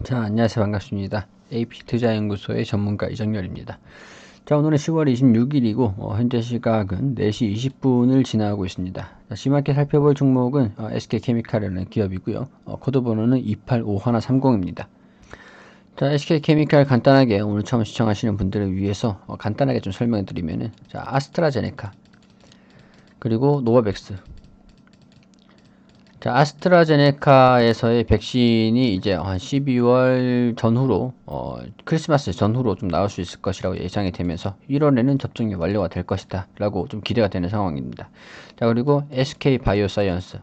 자, 안녕하세요. 반갑습니다. AP투자연구소의 전문가 이정열입니다. 자, 오늘은 10월 26일이고 현재 시각은 4시 20분을 지나고 있습니다. 자, 시마켓 살펴볼 종목은 SK케미칼이라는 기업이고요. 코드 번호는 285130입니다. 자, SK케미칼 간단하게 오늘 처음 시청하시는 분들을 위해서 간단하게 좀 설명해 드리면은, 자, 아스트라제네카 그리고 노바백스. 자, 아스트라제네카에서의 백신이 이제 한 12월 전후로, 크리스마스 전후로 좀 나올 수 있을 것이라고 예상이 되면서 1월에는 접종이 완료가 될 것이다 라고 좀 기대가 되는 상황입니다. 자, 그리고 SK 바이오사이언스.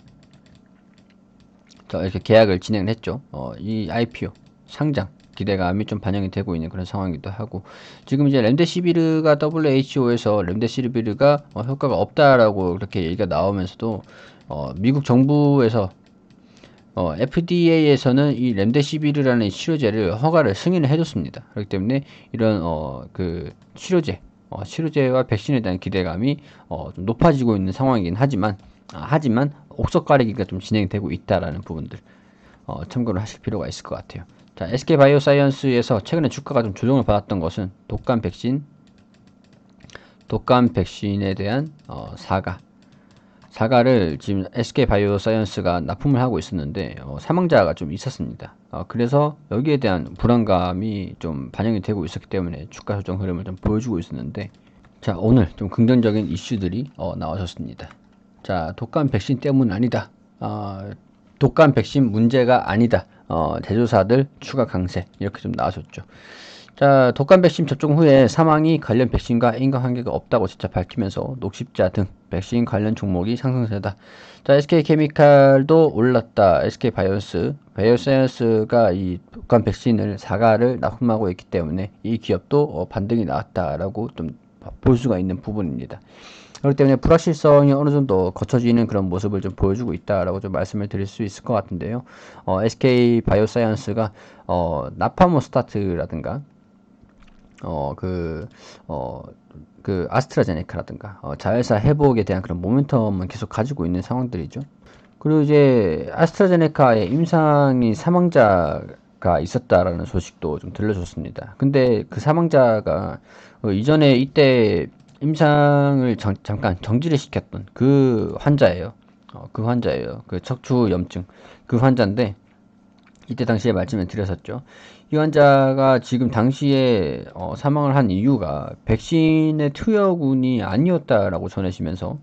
자, 이렇게 계약을 진행을 했죠. 이 IPO 상장 기대감이 좀 반영이 되고 있는 그런 상황이기도 하고, 지금 이제 렘데시비르가 WHO에서 렘데시비르가 효과가 없다라고 그렇게 얘기가 나오면서도 미국 정부에서 FDA에서는 이 렘데시비르라는 치료제를 허가를 승인을 해줬습니다. 그렇기 때문에 이런 그 치료제와 백신에 대한 기대감이 좀 높아지고 있는 상황이긴 하지만 옥석 가리기가 좀 진행되고 있다라는 부분들 참고를 하실 필요가 있을 것 같아요. 자, SK바이오사이언스에서 최근에 주가가 좀 조정을 받았던 것은 독감 백신에 대한 사과를 지금 SK바이오사이언스가 납품을 하고 있었는데 사망자가 좀 있었습니다. 그래서 여기에 대한 불안감이 좀 반영이 되고 있었기 때문에 주가 조정 흐름을 좀 보여주고 있었는데, 자, 오늘 좀 긍정적인 이슈들이 나와줬습니다. 자, 독감 백신 때문 아니다. 독감 백신 문제가 아니다. 제조사들 추가 강세 이렇게 좀 나와줬죠. 자, 독감 백신 접종 후에 사망이 관련 백신과 인과관계가 없다고 재차 밝히면서 녹십자 등 백신 관련 종목이 상승세다. 자, SK케미칼도 올랐다. 바이오사이언스가 이 독감 백신을 사과를 납품하고 있기 때문에 이 기업도 반등이 나왔다라고 좀 볼 수가 있는 부분입니다. 그렇기 때문에 불확실성이 어느 정도 거쳐지는 그런 모습을 좀 보여주고 있다라고 좀 말씀을 드릴 수 있을 것 같은데요. SK 바이오사이언스가 나파모스타트라든가 그 아스트라제네카라든가 자회사 회복에 대한 그런 모멘텀은 계속 가지고 있는 상황들이죠. 그리고 이제 아스트라제네카의 임상이 사망자가 있었다라는 소식도 좀 들려줬습니다. 근데 그 사망자가 이전에 이때 임상을 잠깐 정지를 시켰던 그 환자예요. 그 척추 염증 그 환자인데, 이때 당시에 말씀을 드렸었죠. 이 환자가 지금 당시에 사망을 한 이유가 백신의 투여군이 아니었다라고 전해지면서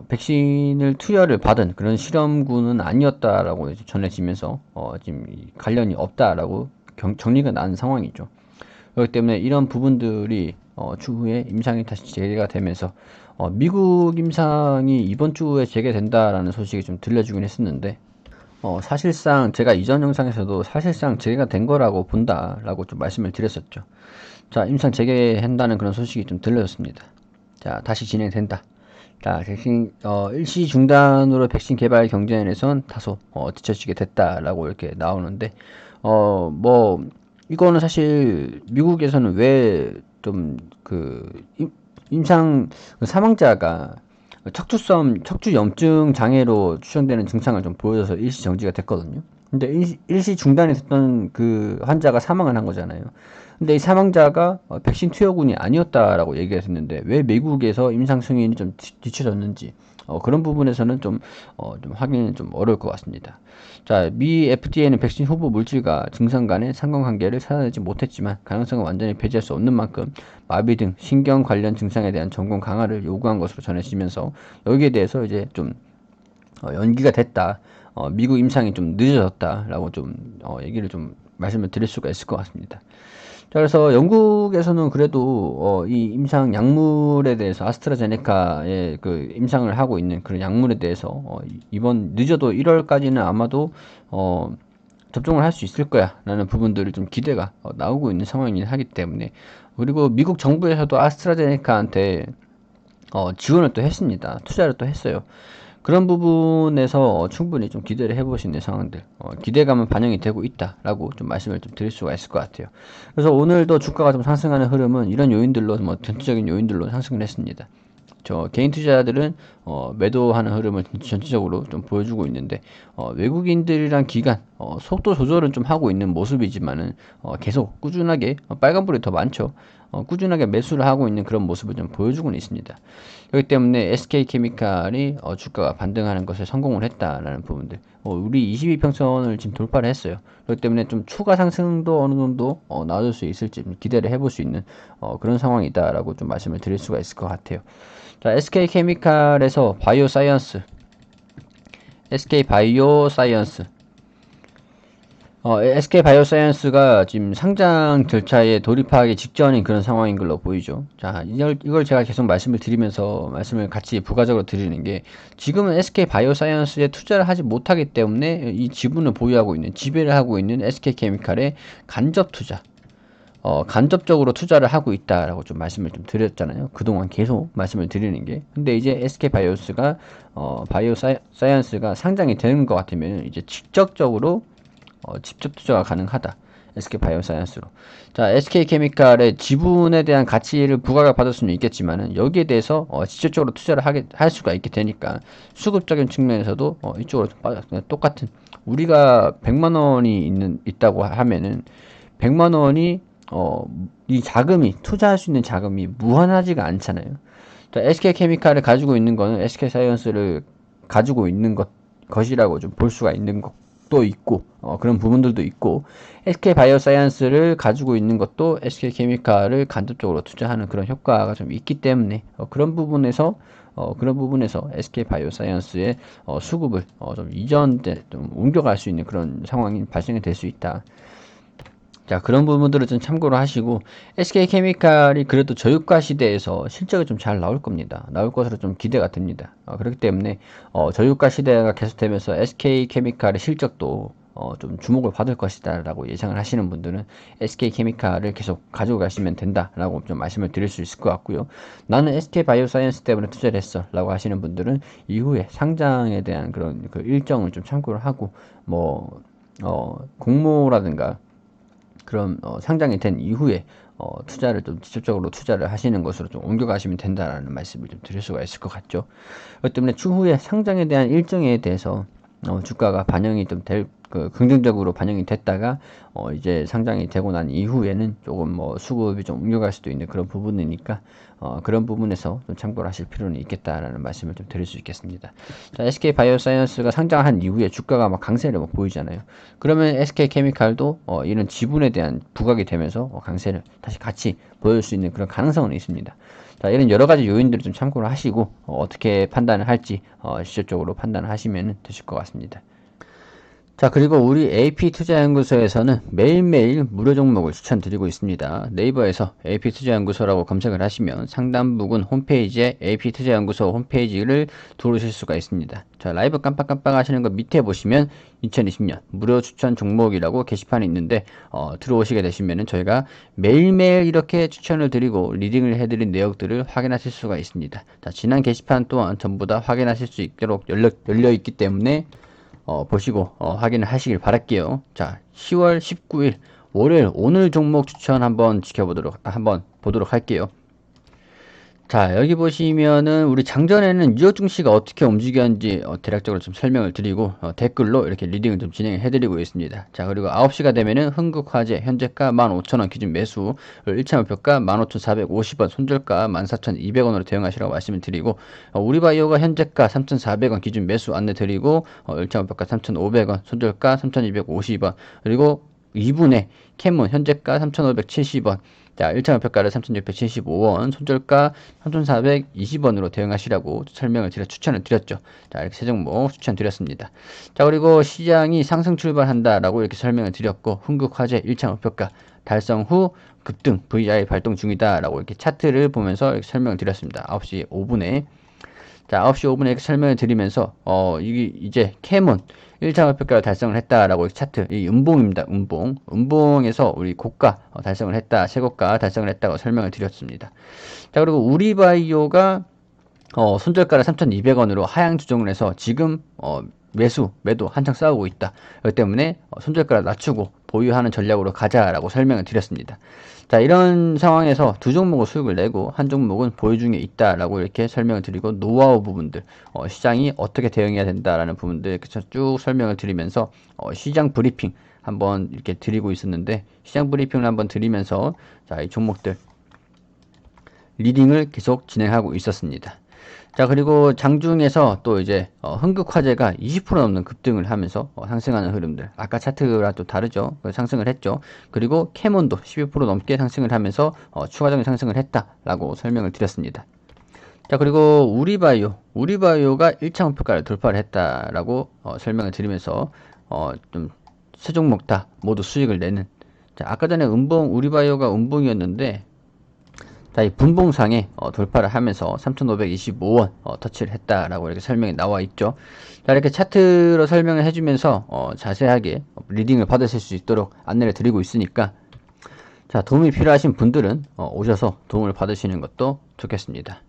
백신을 투여를 받은 그런 실험군은 아니었다라고 전해지면서 지금 관련이 없다라고 정리가 난 상황이죠. 그렇기 때문에 이런 부분들이 추후에 임상이 다시 재개가 되면서 미국 임상이 이번 주에 재개된다라는 소식이 좀 들려주긴 했었는데, 사실상 제가 이전 영상에서도 사실상 재개가 된 거라고 본다라고 좀 말씀을 드렸었죠. 자, 임상 재개한다는 그런 소식이 좀 들려졌습니다. 자, 다시 진행된다. 자, 백신 일시 중단으로 백신 개발 경쟁에선 다소 뒤처지게 됐다라고 이렇게 나오는데, 뭐 이거는 사실 미국에서는 왜 좀 그 임상 사망자가 척추 염증 장애로 추정되는 증상을 좀 보여줘서 일시 정지가 됐거든요. 근데 일시 중단이 됐던 그 환자가 사망을 한 거잖아요. 근데 이 사망자가 백신 투여군이 아니었다라고 얘기가 됐는데 왜 미국에서 임상 승인이 좀 뒤쳐졌는지 그런 부분에서는 좀 확인이 좀 어려울 것 같습니다. 자, 미 FDA는 백신 후보 물질과 증상 간의 상관관계를 찾아내지 못했지만 가능성은 완전히 배제할 수 없는 만큼 마비 등 신경 관련 증상에 대한 점검 강화를 요구한 것으로 전해지면서 여기에 대해서 이제 좀 연기가 됐다. 미국 임상이 좀 늦어졌다라고 좀 얘기를 좀 말씀을 드릴 수가 있을 것 같습니다. 자, 그래서 영국에서는 그래도 이 임상 약물에 대해서 아스트라제네카의 그 임상을 하고 있는 그런 약물에 대해서 이번 늦어도 1월까지는 아마도 접종을 할 수 있을 거야 라는 부분들이 좀 기대가 나오고 있는 상황이긴 하기 때문에, 그리고 미국 정부에서도 아스트라제네카한테 지원을 또 했습니다. 투자를 또 했어요. 그런 부분에서 충분히 좀 기대를 해볼 수 있는 상황들, 기대감은 반영이 되고 있다라고 좀 말씀을 좀 드릴 수가 있을 것 같아요. 그래서 오늘도 주가가 좀 상승하는 흐름은 이런 요인들로, 뭐 전체적인 요인들로 상승을 했습니다. 저 개인 투자자들은 매도하는 흐름을 전체적으로 좀 보여주고 있는데, 외국인들이란 기간, 속도 조절은 좀 하고 있는 모습이지만은, 계속 꾸준하게, 빨간불이 더 많죠. 꾸준하게 매수를 하고 있는 그런 모습을 좀 보여주고는 있습니다. 그렇기 때문에 SK케미칼이 주가가 반등하는 것에 성공을 했다라는 부분들, 우리 22평선을 지금 돌파를 했어요. 그렇기 때문에 좀 추가 상승도 어느 정도 나올 수 있을지 기대를 해볼 수 있는 그런 상황이다라고 좀 말씀을 드릴 수가 있을 것 같아요. 자, SK케미칼에서 바이오사이언스, SK바이오사이언스, SK바이오사이언스가 지금 상장 절차에 돌입하기 직전인 그런 상황인 걸로 보이죠. 자, 이걸 제가 계속 말씀을 드리면서 말씀을 같이 부가적으로 드리는 게, 지금은 SK바이오사이언스에 투자를 하지 못하기 때문에 이 지분을 보유하고 있는, 지배를 하고 있는 SK케미칼의 간접 투자, 간접적으로 투자를 하고 있다라고 좀 말씀을 좀 드렸잖아요. 그동안 계속 말씀을 드리는 게. 근데 이제 SK바이오스가, 바이오사이언스가 상장이 되는 것 같으면 이제 직접적으로 직접 투자가 가능하다. SK바이오사이언스로. 자, SK케미칼의 지분에 대한 가치를 부과가 받을 수는 있겠지만은, 여기에 대해서 직접적으로 투자를 할 수가 있게 되니까, 수급적인 측면에서도 이쪽으로 좀 똑같은, 우리가 100만 원이 있다고 하면은 100만 원이 이 자금이, 투자할 수 있는 자금이 무한하지가 않잖아요. 자, SK케미칼을 가지고 있는 거는 SK사이언스를 가지고 있는 것이라고 좀 볼 수가 있는 것도 있고, 그런 부분들도 있고, SK바이오사이언스를 가지고 있는 것도 SK케미칼을 간접적으로 투자하는 그런 효과가 좀 있기 때문에, 그런 부분에서 SK바이오사이언스의 수급을 좀 옮겨갈 수 있는 그런 상황이 발생이 될 수 있다. 자, 그런 부분들을 좀 참고로 하시고, SK케미칼이 그래도 저유가 시대에서 실적이 좀 잘 나올 겁니다. 나올 것으로 좀 기대가 됩니다. 그렇기 때문에 저유가 시대가 계속되면서 SK케미칼의 실적도 좀 주목을 받을 것이다 라고 예상을 하시는 분들은 SK케미칼을 계속 가지고 가시면 된다 라고 좀 말씀을 드릴 수 있을 것 같고요. 나는 SK바이오사이언스 때문에 투자를 했어 라고 하시는 분들은 이후에 상장에 대한 그런 그 일정을 좀 참고를 하고, 공모라든가 그런 상장이 된 이후에 투자를 좀 직접적으로 투자를 하시는 것으로 좀 옮겨가시면 된다라는 말씀을 좀 드릴 수가 있을 것 같죠. 그렇기 때문에 추후에 상장에 대한 일정에 대해서 주가가 반영이 좀 긍정적으로 반영이 됐다가 이제 상장이 되고 난 이후에는 조금 수급이 좀 옮겨갈 수도 있는 그런 부분이니까, 그런 부분에서 좀 참고를 하실 필요는 있겠다라는 말씀을 좀 드릴 수 있겠습니다. 자, SK바이오사이언스가 상장한 이후에 주가가 막 강세를 막 보이잖아요. 그러면 SK케미칼도 이런 지분에 대한 부각이 되면서 강세를 다시 같이 보여줄 수 있는 그런 가능성은 있습니다. 자, 이런 여러 가지 요인들을 좀 참고를 하시고 어떻게 판단을 할지 직접적으로 판단을 하시면 되실 것 같습니다. 자, 그리고 우리 AP투자연구소에서는 매일매일 무료 종목을 추천드리고 있습니다. 네이버에서 AP투자연구소라고 검색을 하시면 상단 부근 홈페이지에 AP투자연구소 홈페이지를 들어오실 수가 있습니다. 자, 라이브 깜빡깜빡 하시는 거 밑에 보시면 2020년 무료 추천 종목이라고 게시판이 있는데, 들어오시게 되시면은 저희가 매일매일 이렇게 추천을 드리고 리딩을 해드린 내역들을 확인하실 수가 있습니다. 자, 지난 게시판 또한 전부 다 확인하실 수 있도록 열려 있기 때문에 보시고 확인을 하시길 바랄게요. 자, 10월 19일 월요일 오늘 종목 추천 한번 보도록 할게요. 자, 여기 보시면은 우리 장전에는 뉴욕 증시가 어떻게 움직였는지 대략적으로 좀 설명을 드리고 댓글로 이렇게 리딩을 좀 진행해 드리고 있습니다. 자, 그리고 9시가 되면은 흥국화재 현재가 15,000원 기준 매수, 1차 목표가 15,450원, 손절가 14,200원으로 대응하시라고 말씀을 드리고, 우리바이오가 현재가 3,400원 기준 매수 안내 드리고, 1차 목표가 3,500원, 손절가 3,250원, 그리고 2분의 캐몬 현재가 3,570원, 자, 1차 목표가를 3,675원, 손절가 3,420원으로 대응하시라고 추천을 드렸죠. 자, 이렇게 세 종목 추천드렸습니다. 자, 그리고 시장이 상승 출발한다라고 이렇게 설명을 드렸고, 흥국화재 1차 목표가 달성 후 급등 VI 발동 중이다라고 이렇게 차트를 보면서 이렇게 설명을 드렸습니다. 9시 5분에. 자, 9시 5분에 이렇게 설명을 드리면서, 이게 이제 캐몬 1차 목표가를 달성을 했다라고 차트, 이 음봉입니다. 음봉에서 우리 고가 달성을 했다, 최고가 달성을 했다고 설명을 드렸습니다. 자, 그리고 우리바이오가 손절가를 3,200원으로 하향 조정을 해서 지금 매도 한창 싸우고 있다. 그렇기 때문에 손절가를 낮추고 보유하는 전략으로 가자라고 설명을 드렸습니다. 자, 이런 상황에서 두 종목을 수익을 내고 한 종목은 보유 중에 있다라고 이렇게 설명을 드리고 노하우 부분들, 시장이 어떻게 대응해야 된다라는 부분들 쭉 설명을 드리면서 시장 브리핑 한번 이렇게 드리고 있었는데, 시장 브리핑을 한번 드리면서 자, 이 종목들 리딩을 계속 진행하고 있었습니다. 자, 그리고 장중에서 또 이제 흥국화재가 20% 넘는 급등을 하면서 상승하는 흐름들, 아까 차트랑 또 다르죠. 상승을 했죠. 그리고 캐몬도 12% 넘게 상승을 하면서 추가적인 상승을 했다라고 설명을 드렸습니다. 자, 그리고 우리바이오가 1차 목표가를 돌파를 했다라고 설명을 드리면서 좀 세 종목 다 모두 수익을 내는, 자, 아까 전에 우리바이오가 음봉이었는데, 자, 이 분봉상에 돌파를 하면서 3,525원 터치를 했다라고 이렇게 설명이 나와 있죠. 자, 이렇게 차트로 설명을 해주면서 자세하게 리딩을 받으실 수 있도록 안내를 드리고 있으니까, 자, 도움이 필요하신 분들은 오셔서 도움을 받으시는 것도 좋겠습니다.